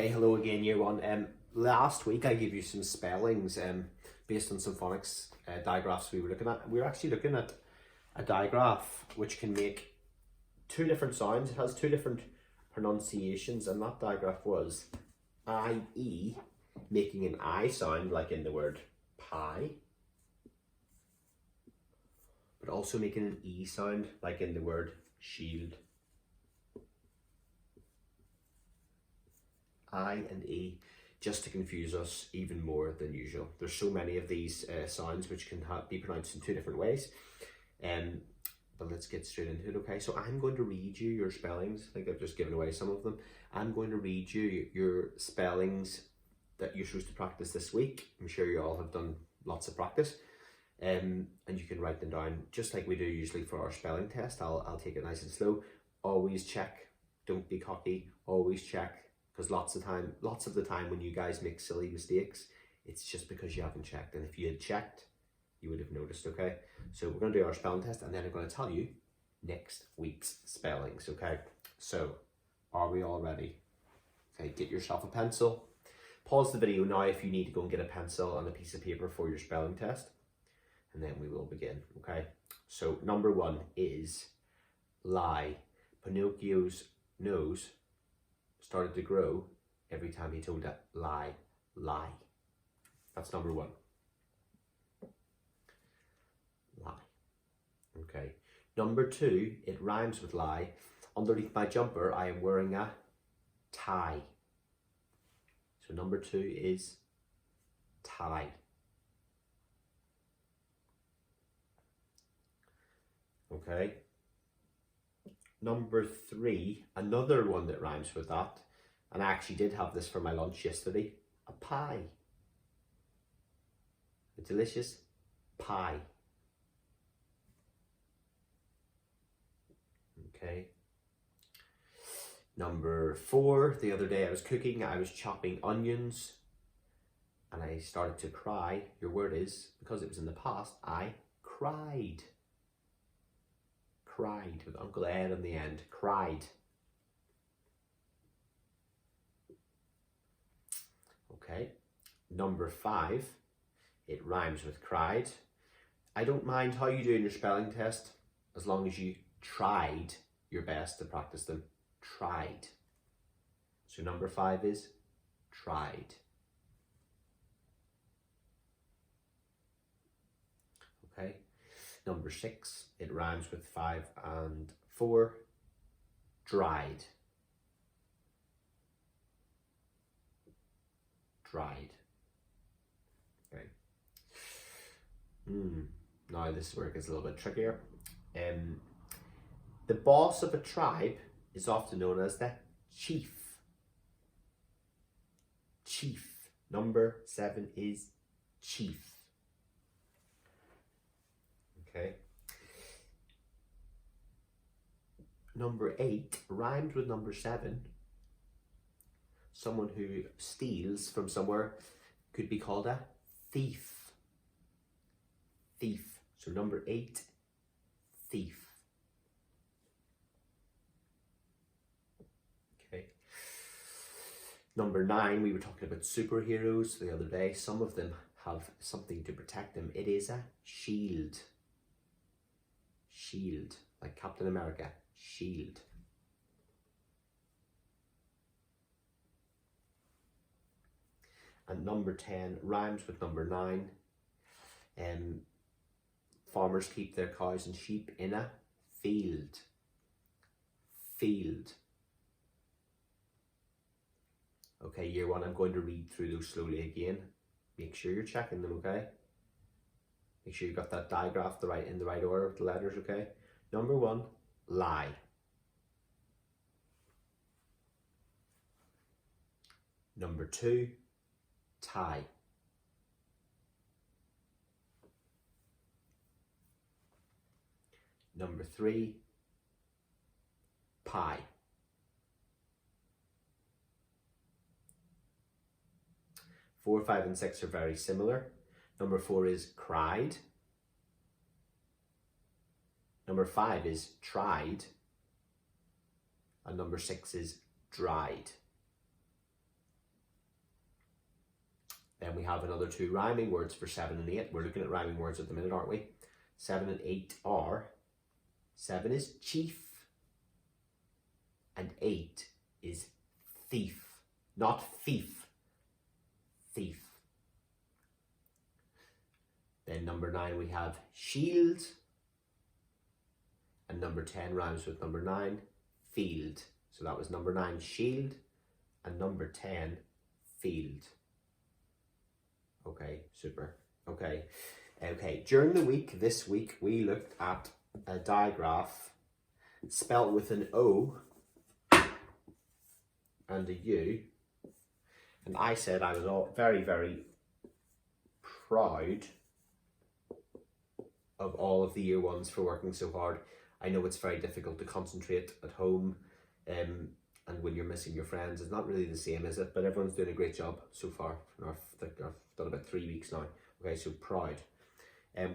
Hey, hello again, year one. Last week I gave you some spellings based on some phonics digraphs we were looking at. We were actually looking at a digraph which can make two different sounds. It has two different pronunciations, and that digraph was IE, making an I sound like in the word pie, but also making an E sound like in the word shield. I and E, just to confuse us even more than usual. There's so many of these sounds which can be pronounced in two different ways. But let's get straight into it, okay? So I'm going to read you your spellings. I think I've just given away some of them. I'm going to read you your spellings that you're supposed to practice this week. I'm sure you all have done lots of practice. And you can write them down just like we do usually for our spelling test. I'll take it nice and slow. Always check, don't be cocky, always check. Because lots of the time when you guys make silly mistakes, it's just because you haven't checked. And if you had checked, you would have noticed, okay? So we're going to do our spelling test, and then I'm going to tell you next week's spellings, okay? So, are we all ready? Okay, get yourself a pencil. Pause the video now if you need to go and get a pencil and a piece of paper for your spelling test. And then we will begin, okay? So, number one is lie. Pinocchio's nose started to grow every time he told a lie. That's number one. Lie. Okay. Number two, it rhymes with lie. Underneath my jumper, I am wearing a tie. So number two is tie. Okay. Number three, another one that rhymes with that, and I actually did have this for my lunch yesterday, a pie. A delicious pie. Okay. Number four, the other day I was cooking, I was chopping onions, and I started to cry. Your word is, because it was in the past, I cried. Cried, with Uncle Ed on the end. Cried. Okay. Number five, it rhymes with cried. I don't mind how you do in your spelling test, as long as you tried your best to practice them. Tried. So number five is tried. Okay. Number six, it rhymes with 5 and 4. Dried. Dried. Okay. Now this is where it gets a little bit trickier. The boss of a tribe is often known as the chief. Chief. Number 7 is chief. Okay. Number 8 rhymed with number 7. Someone who steals from somewhere could be called a thief. Thief. So number 8, thief. Okay. Number 9, we were talking about superheroes the other day. Some of them have something to protect them. It is a shield. Shield, like Captain America, shield. And number 10 rhymes with number 9. Farmers keep their cows and sheep in a field. Field. Okay, year one, I'm going to read through those slowly again. Make sure you're checking them, okay? Make sure you got that digraph in the right order of the letters, okay? Number 1, lie. Number 2, tie. Number 3, pie. Four, 5, and 6 are very similar. Number 4 is cried. Number 5 is tried. And number 6 is dried. Then we have another 2 rhyming words for 7 and 8. We're looking at rhyming words at the minute, aren't we? 7 and 8 are, 7 is chief, and 8 is thief. Not thief, thief. Then number 9 we have shield, and number 10 rhymes with number 9, field. So that was number 9, shield, and number 10, field. Okay, super. Okay, during the week, this week, we looked at a digraph spelled with an O and a U. And I said I was all very, very proud of all of the year ones for working so hard. I know it's very difficult to concentrate at home, and when you're missing your friends, it's not really the same, is it? But everyone's doing a great job so far. I've done about 3 weeks now. Okay, so proud.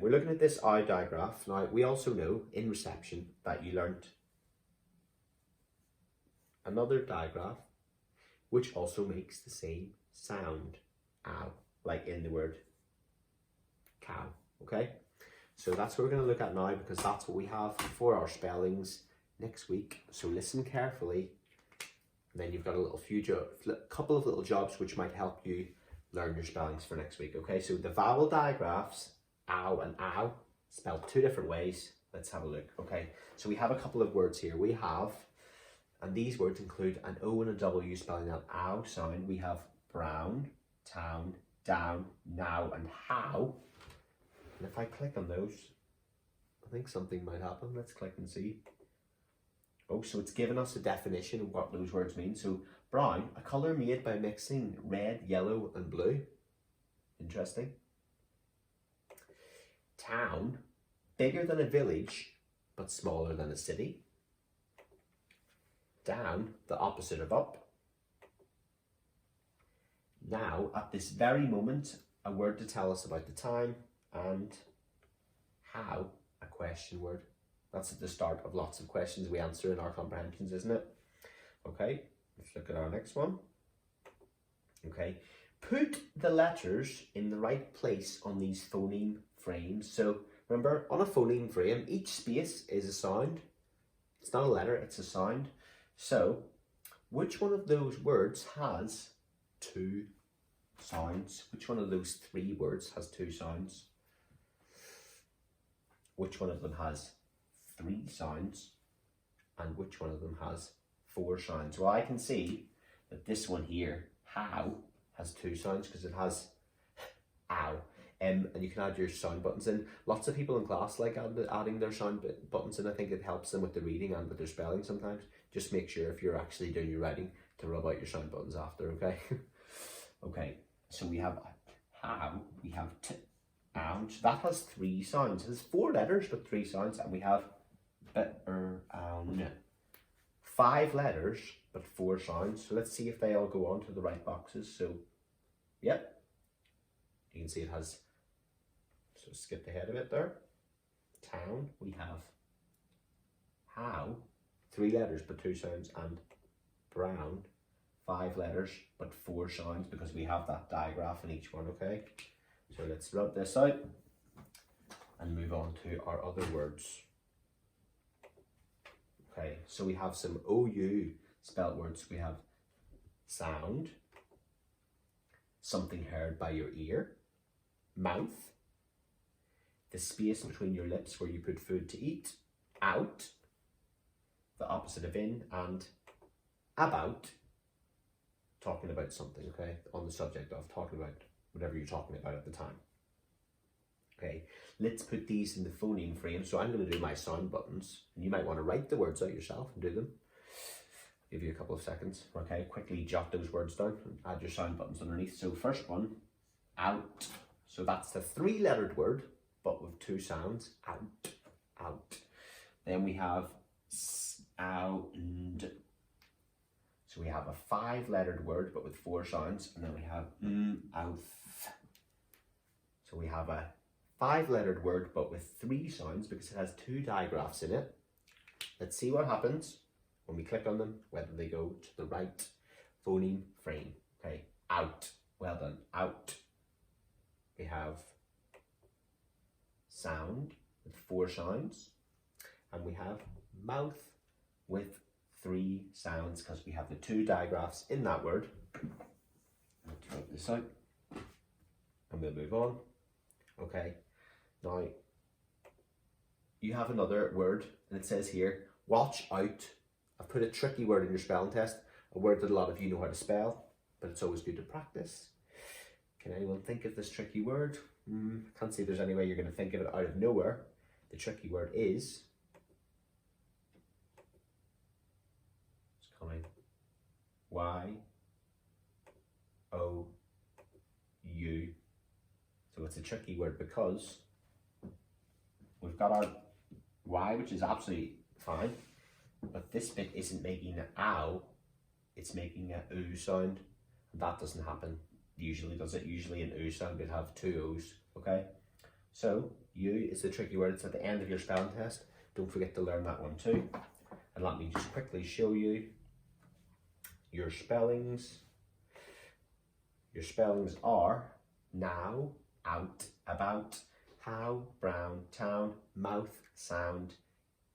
We're looking at this I digraph. Now, we also know in reception that you learnt another digraph which also makes the same sound, ow, like in the word cow, okay? So that's what we're going to look at now, because that's what we have for our spellings next week. So listen carefully, and then you've got a couple of little jobs which might help you learn your spellings for next week, okay? So the vowel digraphs, ow and ow, spelled 2 different ways. Let's have a look, okay? So we have a couple of words here. We have, and these words include an O and a W spelling that ow sound. We have brown, town, down, now, and how. And if I click on those, I think something might happen. Let's click and see. Oh, so it's given us a definition of what those words mean. So brown, a colour made by mixing red, yellow, and blue. Interesting. Town, bigger than a village, but smaller than a city. Down, the opposite of up. Now, at this very moment, a word to tell us about the time, and how, a question word. That's at the start of lots of questions we answer in our comprehensions, isn't it? Okay, let's look at our next one. Okay, put the letters in the right place on these phoneme frames. So remember, on a phoneme frame, each space is a sound. It's not a letter, it's a sound. So, which one of those words has 2 sounds? Which one of those 3 words has 2 sounds? Which one of them has 3 sounds? And which one of them has 4 sounds? Well, I can see that this one here, how, has 2 sounds because it has ow. And you can add your sound buttons in. Lots of people in class like adding their sound buttons in. I think it helps them with the reading and with their spelling sometimes. Just make sure if you're actually doing your writing to rub out your sound buttons after, okay? Okay, so we have how, we have t, and. So that has 3 sounds. It has 4 letters but 3 sounds. And we have and. 5 letters but 4 sounds. So let's see if they all go on to the right boxes. So, yep. You can see it has, so skip ahead of it there. Town, we have how, 3 letters but 2 sounds, and brown, 5 letters but 4 sounds, because we have that digraph in each one, okay? So let's rub this out and move on to our other words. Okay, so we have some OU spelt words. We have sound, something heard by your ear, mouth, the space between your lips where you put food to eat, out, the opposite of in, and about, talking about something, okay, on the subject of, talking about whatever you're talking about at the time. Okay, let's put these in the phoneme frame. So I'm going to do my sound buttons, and you might want to write the words out yourself and do them. I'll give you a couple of seconds. Okay, quickly jot those words down and add your sound buttons underneath. So first one, out. So that's the 3-lettered word, but with 2 sounds, out, out. Then we have sound. So we have a 5-lettered word, but with 4 sounds. And then we have out. So we have a 5-lettered word, but with 3 sounds because it has 2 digraphs in it. Let's see what happens when we click on them, whether they go to the right phoneme frame. Okay, out. Well done, out. 4 sounds, and we have mouth with 3 sounds because we have the 2 digraphs in that word. Let's write this out and we'll move on. Okay, now you have another word and it says here, watch out. I've put a tricky word in your spelling test, a word that a lot of you know how to spell, but it's always good to practice. Can anyone think of this tricky word? Can't see there's any way you're going to think of it out of nowhere. The tricky word is, it's coming, Y-O-U. So it's a tricky word because we've got our Y, which is absolutely fine, but this bit isn't making an ow, it's making a oo sound, and that doesn't happen usually, does it? Usually an oo sound would have 2 O's, okay? So, U is the tricky word, it's at the end of your spelling test. Don't forget to learn that one too. And let me just quickly show you your spellings. Your spellings are now, out, about, how, brown, town, mouth, sound,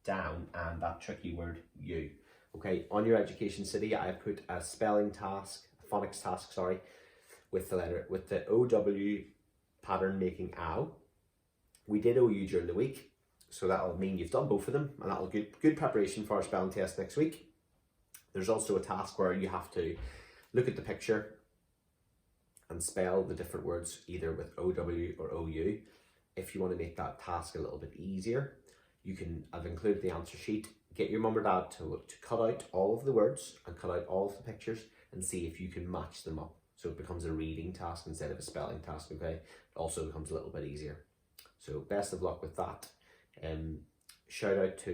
down, and that tricky word, you. Okay, on your Education City, I put a spelling task, a phonics task, sorry, with the OW pattern making ow. We did OU during the week, so that'll mean you've done both of them, and that'll give good preparation for our spelling test next week. There's also a task where you have to look at the picture and spell the different words either with OW or OU. If you want to make that task a little bit easier, I've included the answer sheet. Get your mum or dad to cut out all of the words and cut out all of the pictures and see if you can match them up. So it becomes a reading task instead of a spelling task, okay? It also becomes a little bit easier. So best of luck with that. My shout out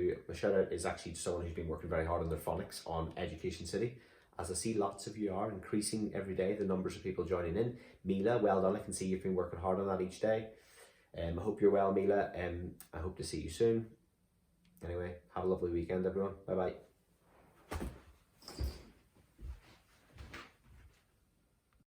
is actually to someone who's been working very hard on their phonics on Education City. As I see lots of you are increasing every day, the numbers of people joining in. Mila, well done. I can see you've been working hard on that each day. I hope you're well, Mila. I hope to see you soon. Anyway, have a lovely weekend, everyone. Bye-bye.